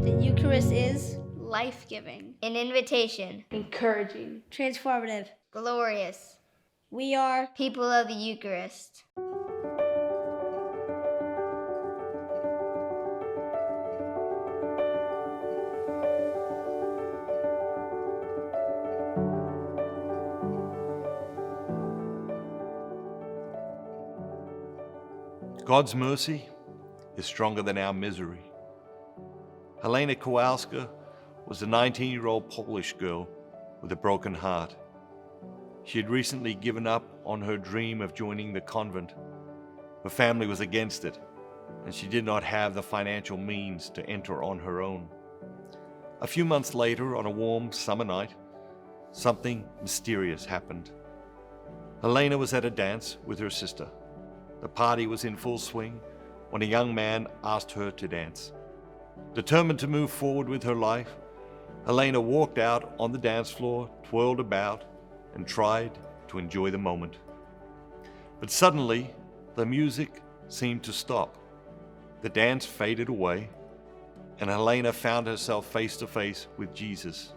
The Eucharist is life-giving, An invitation. Encouraging. transformative. Glorious. We are People of the Eucharist. God's mercy is stronger than our misery. Helena Kowalska was a 19-year-old Polish girl with a broken heart. She had recently given up on her dream of joining the convent. Her family was against it, and she did not have the financial means to enter on her own. A few months later, on a warm summer night, something mysterious happened. Helena was at a dance with her sister. The party was in full swing when a young man asked her to dance. Determined to move forward with her life, Helena walked out on the dance floor, twirled about, and tried to enjoy the moment. But suddenly, the music seemed to stop. The dance faded away, and Helena found herself face to face with Jesus.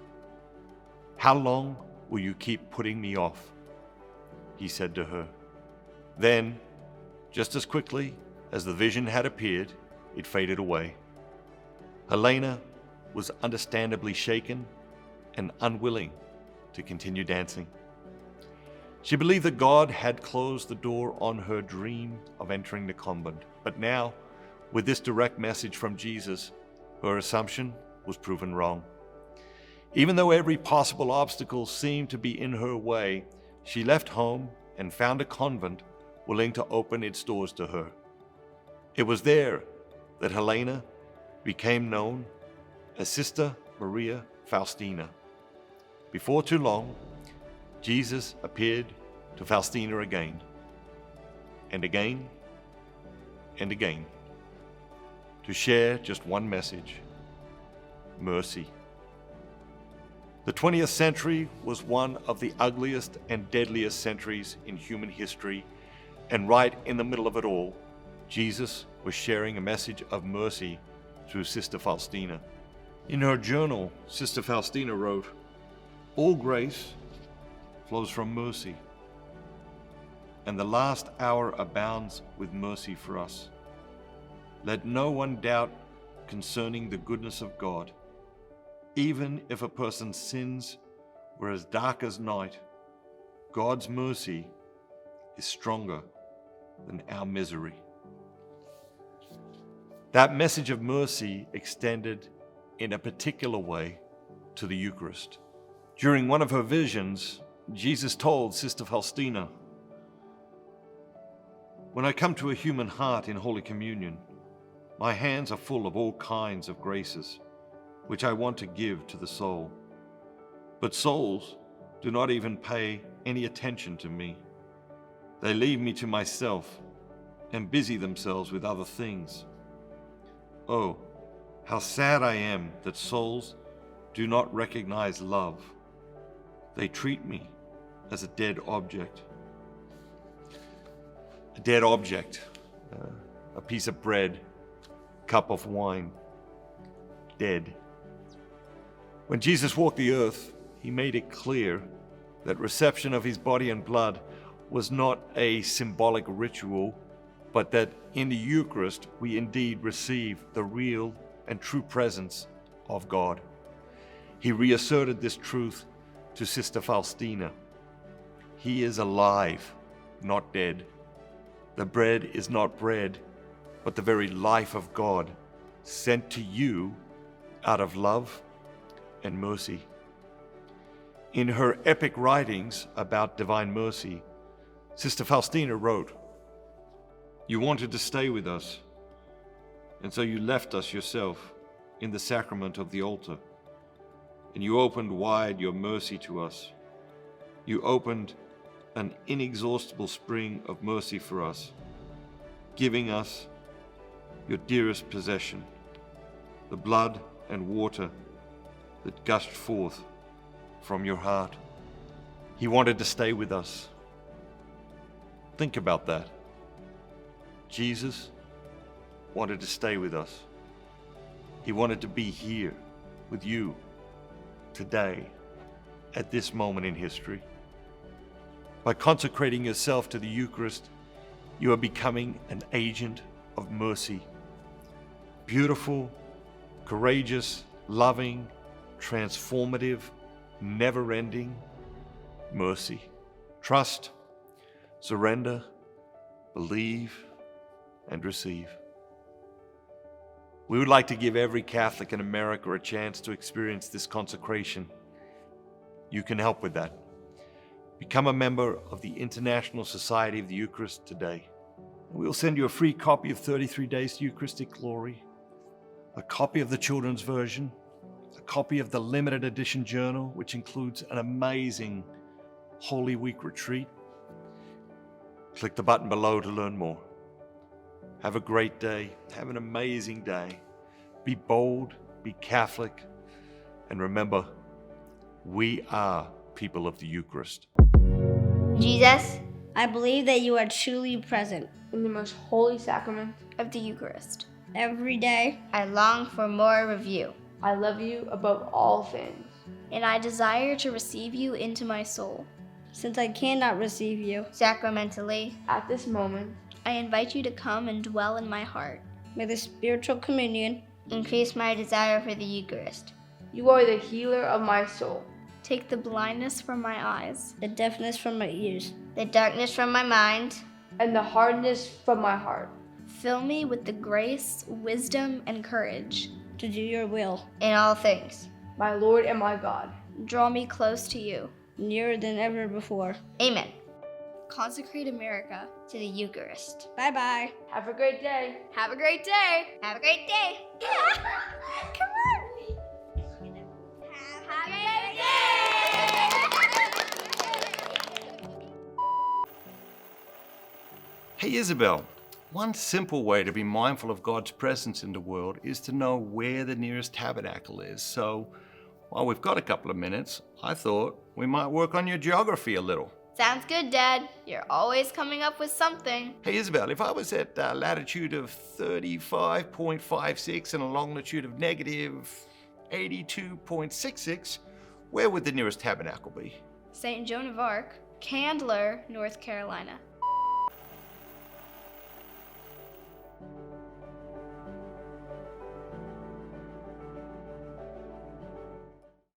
"How long will you keep putting me off?" he said to her. Then, just as quickly as the vision had appeared, it faded away. Helena was understandably shaken and unwilling to continue dancing. She believed that God had closed the door on her dream of entering the convent, but now, with this direct message from Jesus, her assumption was proven wrong. Even though every possible obstacle seemed to be in her way, she left home and found a convent willing to open its doors to her. It was there that Helena became known as Sister Maria Faustina. Before too long, Jesus appeared to Faustina again, and again, and again, to share just one message: mercy. The 20th century was one of the ugliest and deadliest centuries in human history, and right in the middle of it all, Jesus was sharing a message of mercy through Sister Faustina. In her journal, Sister Faustina wrote, "All grace flows from mercy, and the last hour abounds with mercy for us. Let no one doubt concerning the goodness of God. Even if a person's sins were as dark as night, God's mercy is stronger than our misery." That message of mercy extended in a particular way to the Eucharist. During one of her visions, Jesus told Sister Faustina, "When I come to a human heart in Holy Communion, my hands are full of all kinds of graces, which I want to give to the soul. But souls do not even pay any attention to me. They leave me to myself and busy themselves with other things. Oh, how sad I am that souls do not recognize love. They treat me as a dead object." A dead object, a piece of bread, cup of wine, dead. When Jesus walked the earth, he made it clear that reception of his body and blood was not a symbolic ritual, but that in the Eucharist we indeed receive the real and true presence of God. He reasserted this truth to Sister Faustina. He is alive, not dead. The bread is not bread, but the very life of God, sent to you out of love and mercy. In her epic writings about divine mercy, Sister Faustina wrote, "You wanted to stay with us, and so you left us yourself in the sacrament of the altar, and you opened wide your mercy to us. You opened an inexhaustible spring of mercy for us, giving us your dearest possession, the blood and water that gushed forth from your heart." He wanted to stay with us. Think about that. Jesus wanted to stay with us. He wanted to be here with you today, at this moment in history. By consecrating yourself to the Eucharist, you are becoming an agent of mercy. Beautiful, courageous, loving, transformative, never-ending mercy. Trust, surrender, believe, and receive. We would like to give every Catholic in America a chance to experience this consecration. You can help with that. Become a member of the International Society of the Eucharist today. We'll send you a free copy of 33 Days to Eucharistic Glory, a copy of the children's version, a copy of the limited edition journal, which includes an amazing Holy Week retreat. Click the button below to learn more. Have a great day. Have an amazing day. Be bold, be Catholic, and remember, we are people of the Eucharist. Jesus, I believe that you are truly present in the most holy sacrament of the Eucharist, every day. I long for more of you, I love you above all things. and I desire to receive you into my soul. Since I cannot receive you, Sacramentally, At this moment, I invite you to come and dwell in my heart. may the spiritual communion Increase my desire for the Eucharist. you are the healer of my soul. Take the blindness from my eyes, the deafness from my ears, the darkness from my mind. And the hardness from my heart. Fill me with the grace, wisdom, and courage to do your will, in all things. My Lord and my God. Draw me close to you. nearer than ever before. Amen. Consecrate America to the Eucharist. Bye-bye. Have a great day. Have a great day. Have a great day. Come on. Have a great day. Hey Isabel, one simple way to be mindful of God's presence in the world is to know where the nearest tabernacle is. So, while we've got a couple of minutes, I thought we might work on your geography a little. Sounds good, Dad. You're always coming up with something. Hey Isabel, if I was at a latitude of 35.56 and a longitude of negative 82.66, where would the nearest tabernacle be? St. Joan of Arc, Candler, North Carolina.